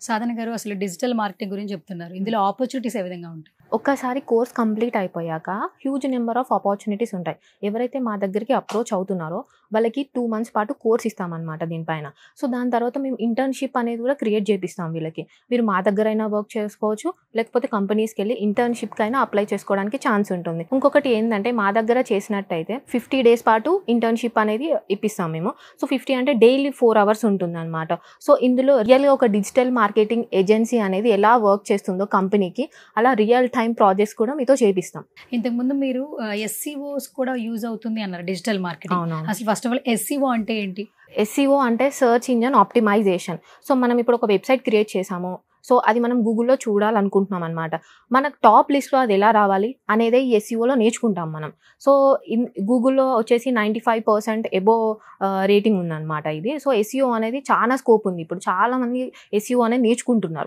సాధన గారు అసలు digital marketing గురించి చెప్తున్నారు. ఇందులో ఆపర్చునిటీస్ ఏ విధంగా ఉంటాయి? ఒక్కసారి కోర్స్ కంప్లీట్ అయిపోయాక హ్యూజ్ నెంబర్ ఆఫ్ ఆపర్చునిటీస్ ఉంటాయి. ఎవరైతే మా దగ్గరికి అప్రోచ్ అవుతున్నారో వాళ్ళకి 2 మంత్స్ పాటు కోర్స్ ఇస్తామనమాట దీనిపైన. సో, దాని తర్వాత మేము ఇంటర్న్‌షిప్ అనేది కూడా క్రియేట్ చేపిస్తాం వీళ్ళకి. మీరు మా దగ్గరైనా వర్క్ చేసుకోవచ్చు, లేకపోతే కంపెనీస్‌కెళ్ళి ఇంటర్న్‌షిప్‌కైనా అప్లై చేసుకోవడానికి ఛాన్స్ ఉంటుంది. ఇంకొకటి ఏందంటే మా దగ్గర చేసినట్టయితే 50 డేస్ పాటు ఇంటర్న్‌షిప్ అనేది ఇప్పిస్తాం మేము. సో, 50 అంటే డైలీ 4 అవర్స్ ఉంటుందనమాట. సో, ఇందులో రియల్‌గా ఒక డిజిటల్ మార్కెటింగ్ ఏజెన్సీ అనేది ఎలా వర్క్ చేస్తుందో కంపెనీకి, అలా రియల్ టైమ్ ప్రాజెక్ట్స్ కూడా మీతో చేపిస్తాం. ఇంతకుముందు మీరు ఎస్‌సిఓస్ కూడా యూజ్ అవుతుంది అన్నారు డిజిటల్ మార్కెటింగ్. అవునవును. అసలు ఫస్ట్ ఆఫ్ ఆల్ ఎస్‌సిఓ అంటే ఏంటి? ఎస్‌సిఓ అంటే సెర్చ్ ఇంజిన్ ఆప్టిమైజేషన్. సో, మనం ఇప్పుడు ఒక వెబ్‌సైట్ క్రియేట్ చేసాము. సో, అది మనం గూగుల్‌లో చూడాలనుకుంటున్నాం అనమాట. మనకు టాప్ లిస్ట్‌లో అది ఎలా రావాలి అనేదే ఈ ఎస్‌సిఓలో నేర్చుకుంటాం మనం. సో, గూగుల్‌లో వచ్చేసి 95% అబోవ్ రేటింగ్ ఉందనమాట ఇది. సో, ఎస్‌సిఓ అనేది చాలా స్కోప్ ఉంది. ఇప్పుడు చాలామంది ఎస్‌సిఓ అనేది నేర్చుకుంటున్నారు.